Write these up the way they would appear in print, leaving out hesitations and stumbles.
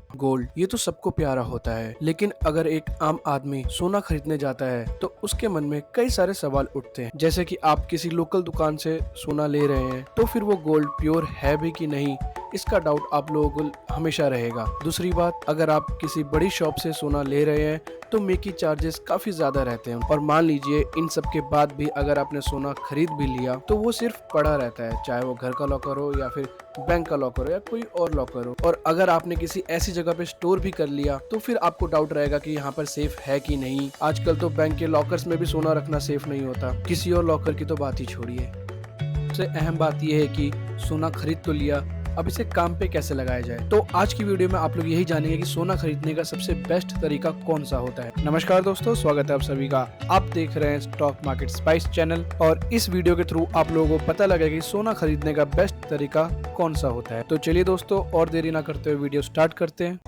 Gold ये तो सबको प्यारा होता है, लेकिन अगर एक आम आदमी सोना खरीदने जाता है तो उसके मन में कई सारे सवाल उठते हैं। जैसे कि आप किसी लोकल दुकान से सोना ले रहे हैं तो फिर वो गोल्ड प्योर है भी कि नहीं, इसका डाउट आप लोगों को हमेशा रहेगा। दूसरी बात, अगर आप किसी बड़ी शॉप से सोना ले रहे हैं तो मेकिंग चार्जेस काफी ज्यादा रहते हैं, और मान लीजिए इन सब के बाद भी अगर आपने सोना खरीद भी लिया तो वो सिर्फ पड़ा रहता है, चाहे वो घर का लॉकर हो या फिर बैंक का लॉकर हो या कोई और लॉकर हो। और अगर आपने किसी ऐसी जगह पे स्टोर भी कर लिया तो फिर आपको डाउट रहेगा कि यहाँ पर सेफ है कि नहीं। आजकल तो बैंक के लॉकर्स में भी सोना रखना सेफ नहीं होता, किसी और लॉकर की तो बात ही छोड़िए। सबसे अहम बात यह है कि सोना खरीद तो लिया, अब इसे काम पे कैसे लगाया जाए। तो आज की वीडियो में आप लोग यही जानेंगे कि सोना खरीदने का सबसे बेस्ट तरीका कौन सा होता है। नमस्कार दोस्तों, स्वागत है आप सभी का। आप देख रहे हैं स्टॉक मार्केट स्पाइस चैनल, और इस वीडियो के थ्रू आप लोगों को पता लगेगा कि सोना खरीदने का बेस्ट तरीका कौन सा होता है। तो चलिए दोस्तों, और देरी ना करते हुए वीडियो स्टार्ट करते हैं।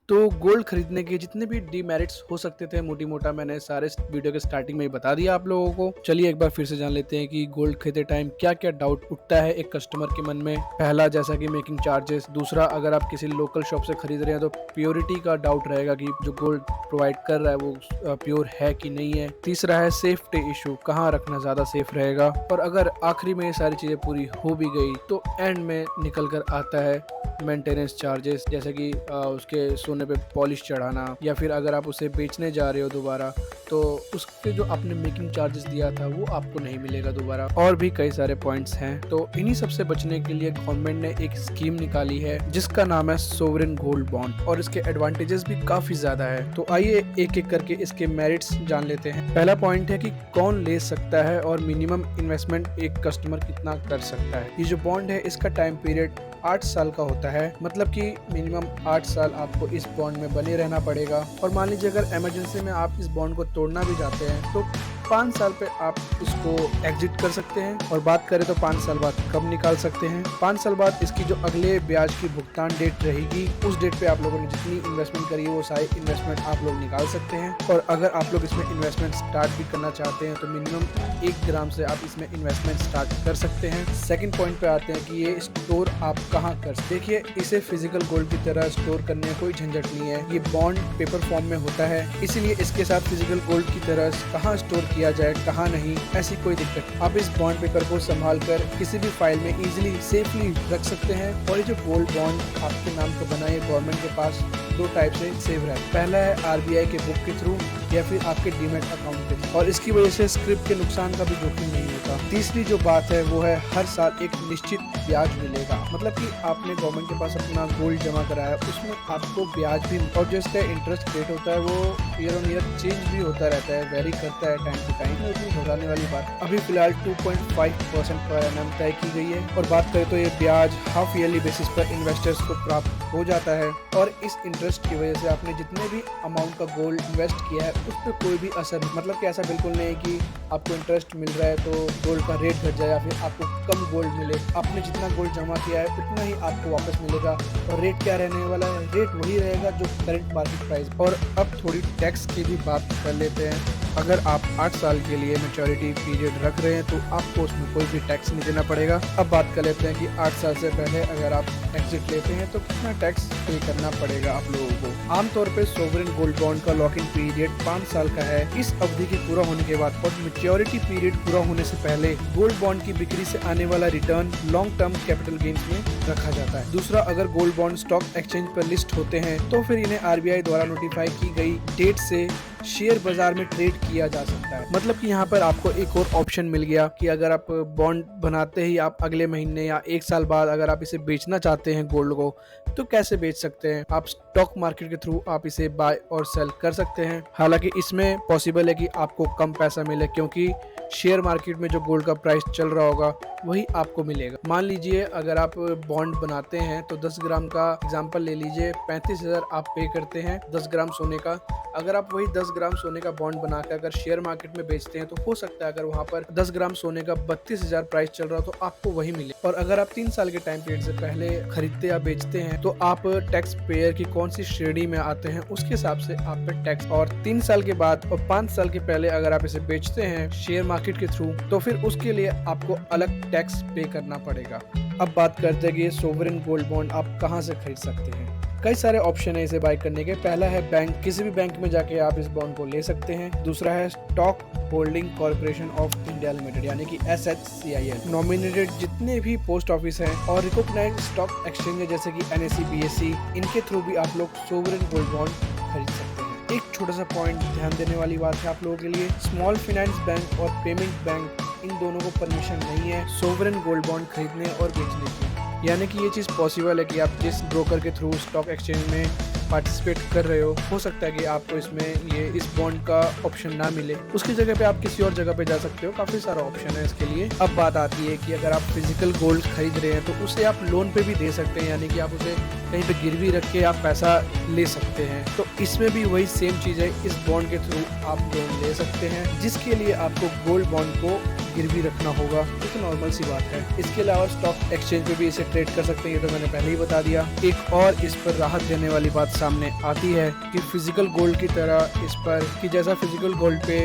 तो गोल्ड खरीदने के जितने भी डीमेरिट्स हो सकते थे मोटी मोटा मैंने सारे वीडियो के स्टार्टिंग में ही बता दिया आप लोगों को। चलिए एक बार फिर से जान लेते हैं कि गोल्ड खरीदते टाइम क्या क्या डाउट उठता है एक कस्टमर के मन में। पहला, जैसा कि मेकिंग चार्जेस। दूसरा, अगर आप किसी लोकल शॉप से खरीद रहे हैं तो प्योरिटी का डाउट रहेगा कि जो गोल्ड प्रोवाइड कर रहा है वो प्योर है कि नहीं है। तीसरा है सेफ्टी इशू, कहाँ रखना ज्यादा सेफ रहेगा। और अगर आखिरी में ये सारी चीजें पूरी हो भी गई तो एंड में निकल कर आता है मेंटेनेंस चार्जेस, जैसे कि उसके सोने पे पॉलिश चढ़ाना, या फिर अगर आप उसे बेचने जा रहे हो दोबारा तो उसके जो आपने मेकिंग चार्जेस दिया था वो आपको नहीं मिलेगा दोबारा। और भी कई सारे पॉइंट्स हैं। तो इन्हीं सब से बचने के लिए गवर्नमेंट ने एक स्कीम निकाली है जिसका नाम है सोवरेन गोल्ड बॉन्ड, और इसके एडवांटेजेस भी काफी ज्यादा है। तो आइए एक एक करके इसके मेरिट्स जान लेते हैं। पहला पॉइंट है कि कौन ले सकता है और मिनिमम इन्वेस्टमेंट एक कस्टमर कितना कर सकता है। ये जो बॉन्ड है इसका टाइम पीरियड 8 साल का होता है, मतलब कि मिनिमम 8 साल आपको इस बॉन्ड में बने रहना पड़ेगा। और मान लीजिए अगर इमरजेंसी में आप इस बॉन्ड को तोड़ना भी चाहते हैं तो 5 साल पे आप इसको एग्जिट कर सकते हैं। और बात करें तो 5 साल बाद कब निकाल सकते हैं। 5 साल बाद इसकी जो अगले ब्याज की भुगतान डेट रहेगी उस डेट पे आप लोगों ने जितनी इन्वेस्टमेंट करी है वो सारी इन्वेस्टमेंट आप लोग निकाल सकते हैं। और अगर आप लोग इसमें इन्वेस्टमेंट स्टार्ट भी करना चाहते हैं तो मिनिमम 1 ग्राम से आप इसमें इन्वेस्टमेंट स्टार्ट कर सकते हैं। सेकंड पॉइंट पे आते हैं कि ये स्टोर आप कहाँ कर सकते हैं। देखिए, इसे फिजिकल गोल्ड की तरह स्टोर करने में कोई झंझट नहीं है। ये बॉन्ड पेपर फॉर्म में होता है, इसीलिए इसके साथ फिजिकल गोल्ड की तरह कहाँ स्टोर किया जाए कहाँ नहीं, ऐसी कोई दिक्कत नहीं। आप इस बॉन्ड पेपर को संभाल कर किसी भी फाइल में इजीली सेफली रख सकते हैं। और ये जो गोल्ड बॉन्ड आपके नाम को बना है गवर्नमेंट के पास 2 टाइप से सेव रहता है। पहला है आरबीआई के बुक के थ्रू या फिर आपके डीमैट अकाउंट के थ्रू, और इसकी वजह से स्क्रिप्ट के नुकसान का भी जोखिम नहीं होता। तीसरी जो बात है वो है हर साल एक निश्चित ब्याज मिलेगा, मतलब कि आपने गवर्नमेंट के पास अपना गोल्ड जमा कराया उसमें आपको ब्याज भी, और जो इसका इंटरेस्ट रेट होता है वो ईयर ऑन ईयर चेंज भी होता रहता है, वेरी करता है टाइम टू टाइम। उतनी घबराने वाली बात, अभी फिलहाल 2.5% पर एनम तय की गई है। और बात करें तो ये ब्याज हाफ ईयरली बेसिस पर इन्वेस्टर्स को प्राप्त हो जाता है। और इस इंटरेस्ट की वजह से आपने जितने भी अमाउंट का गोल्ड इन्वेस्ट किया है उस पर कोई भी असर नहीं, मतलब कि ऐसा बिल्कुल नहीं है कि आपको इंटरेस्ट मिल रहा है तो गोल्ड का रेट घट जाए या फिर आपको कम गोल्ड मिले। आपने जितना गोल्ड जमा किया है उतना ही आपको वापस मिलेगा। और रेट क्या रहने वाला है, रेट वही रहेगा जो करंट मार्केट प्राइस। और अब थोड़ी टैक्स की भी बात कर लेते हैं। अगर आप 8 साल के लिए मैच्योरिटी पीरियड रख रहे हैं तो आपको उसमें कोई भी टैक्स नहीं देना पड़ेगा। अब बात कर लेते हैं कि 8 साल से पहले अगर आप एग्जिट लेते हैं तो कितना टैक्स पे करना पड़ेगा आप लोगों को। आमतौर पे सोवरेन गोल्ड बॉन्ड का लॉक इन पीरियड 5 साल का है। इस अवधि के पूरा होने के बाद और मैच्योरिटी पीरियड पूरा होने से पहले गोल्ड बॉन्ड की बिक्री से आने वाला return long term capital gains में रखा जाता है। दूसरा, अगर गोल्ड बॉन्ड स्टॉक एक्सचेंज पर लिस्ट होते हैं तो फिर इन्हें आरबीआई द्वारा नोटिफाई की गई डेट से शेयर बाजार में ट्रेड किया जा सकता है। मतलब कि यहाँ पर आपको एक और ऑप्शन मिल गया कि अगर आप बॉन्ड बनाते ही आप अगले महीने या 1 साल बाद अगर आप इसे बेचना चाहते हैं गोल्ड को तो कैसे बेच सकते हैं। आप स्टॉक मार्केट के थ्रू आप इसे बाय और सेल कर सकते हैं। हालांकि इसमें पॉसिबल है कि आपको कम पैसा मिले, क्योंकि शेयर मार्केट में जो गोल्ड का प्राइस चल रहा होगा वही आपको मिलेगा। मान लीजिए अगर आप बॉन्ड बनाते हैं तो 10 ग्राम का एग्जांपल ले लीजिए, 35,000 आप पे करते हैं 10 ग्राम सोने का। अगर आप वही 10 ग्राम सोने का बॉन्ड बनाकर अगर शेयर मार्केट में बेचते हैं तो हो सकता है अगर वहां पर 10 ग्राम सोने का 32,000 प्राइस चल रहा हो तो आपको वही मिले। और अगर आप 3 साल के टाइम पीरियड से पहले खरीदते या बेचते हैं तो आप टैक्स पेयर की कौन सी श्रेणी में आते हैं उसके हिसाब से आप पे टैक्स। और 3 साल के बाद और 5 साल के पहले अगर आप इसे बेचते हैं शेयर मार्केट के थ्रू तो फिर उसके लिए आपको अलग टैक्स पे करना पड़ेगा। अब बात करते हैं कि ये सोवरेन गोल्ड बॉन्ड आप कहाँ से खरीद सकते हैं। कई सारे ऑप्शन है इसे बाय करने के। पहला है बैंक, किसी भी बैंक में जाके आप इस बॉन्ड को ले सकते हैं। दूसरा है stock holding corporation of India limited यानी कि SHCIL नॉमिनेटेड जितने भी पोस्ट ऑफिस हैं और रिकॉग्नाइज्ड स्टॉक एक्सचेंज जैसे कि NSE, BSE, इनके थ्रू भी आप लोग सोवरेन गोल्ड बॉन्ड खरीद सकते हैं। एक छोटा सा पॉइंट ध्यान देने वाली बात है आप लोगों के लिए, स्मॉल फाइनेंस बैंक और पेमेंट बैंक इन दोनों को परमिशन नहीं है सोवरेन गोल्ड बॉन्ड खरीदने और बेचने की। यानी कि ये चीज़ पॉसिबल है कि आप जिस ब्रोकर के थ्रू स्टॉक एक्सचेंज में पार्टिसिपेट कर रहे हो सकता है कि आपको इसमें ये इस बॉन्ड का ऑप्शन ना मिले, उसकी जगह पे आप किसी और जगह पे जा सकते हो। काफ़ी सारा ऑप्शन है इसके लिए। अब बात आती है कि अगर आप फिजिकल गोल्ड खरीद रहे हैं तो उसे आप लोन पे भी दे सकते हैं, यानी कि आप उसे कहीं पे गिरवी रख के आप पैसा ले सकते हैं। तो इसमें भी वही सेम चीज़ है, इस बॉन्ड के थ्रू आप लोन ले सकते हैं जिसके लिए आपको गोल्ड बॉन्ड को गिरवी रखना होगा, ये तो नॉर्मल सी बात है। इसके अलावा स्टॉक एक्सचेंज पे भी इसे ट्रेड कर सकते हैं, ये तो मैंने पहले ही बता दिया। एक और इस पर राहत देने वाली बात सामने आती है कि फिजिकल गोल्ड की तरह इस पर कि जैसा फिजिकल गोल्ड पे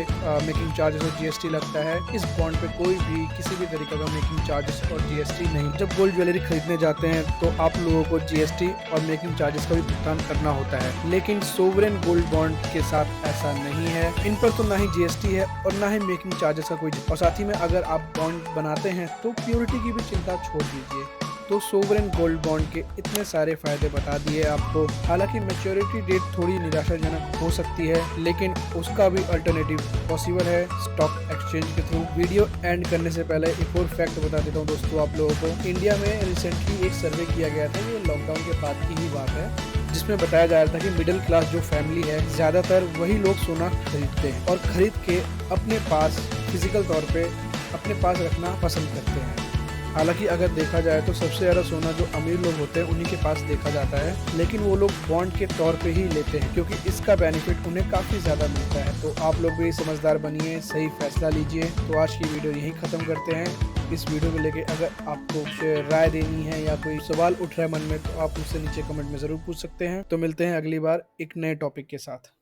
मेकिंग चार्जेस और GST लगता है, इस बॉन्ड पे कोई भी किसी भी तरीके का मेकिंग चार्जेस और GST नहीं। जब गोल्ड ज्वेलरी खरीदने जाते हैं तो आप लोगों को GST और मेकिंग चार्जेस का भी भुगतान करना होता है, लेकिन सोवरेन गोल्ड बॉन्ड के साथ ऐसा नहीं है। इन पर तो ना ही GST है और ना ही मेकिंग चार्जेस का कोई, और साथ ही में अगर आप बॉन्ड बनाते हैं तो प्योरिटी की भी चिंता छोड़ दीजिए। तो सोवरेन गोल्ड बॉन्ड के इतने सारे फायदे बता दिए आपको। हालांकि मैच्योरिटी डेट थोड़ी निराशाजनक हो सकती है, लेकिन उसका भी अल्टरनेटिव पॉसिबल है स्टॉक एक्सचेंज के थ्रू। वीडियो एंड करने से पहले एक और फैक्ट बता देता हूँ दोस्तों आप लोगों को। इंडिया में रिसेंटली एक सर्वे किया गया था, ये लॉकडाउन के बाद की ही बात है, जिसमें बताया जा रहा था कि मिडिल क्लास जो फैमिली है ज्यादातर वही लोग सोना खरीदते हैं और खरीद के अपने पास फिजिकल तौर पे अपने पास रखना पसंद करते हैं। हालांकि अगर देखा जाए तो सबसे ज़्यादा सोना जो अमीर लोग होते हैं उन्हीं के पास देखा जाता है, लेकिन वो लोग बॉन्ड के तौर पे ही लेते हैं क्योंकि इसका बेनिफिट उन्हें काफ़ी ज़्यादा मिलता है। तो आप लोग भी समझदार बनिए, सही फैसला लीजिए। तो आज की वीडियो यहीं ख़त्म करते हैं। इस वीडियो को लेके अगर आपको कुछ राय देनी है या कोई सवाल उठ रहा है मन में तो आप मुझसे नीचे कमेंट में ज़रूर पूछ सकते हैं। तो मिलते हैं अगली बार एक नए टॉपिक के साथ।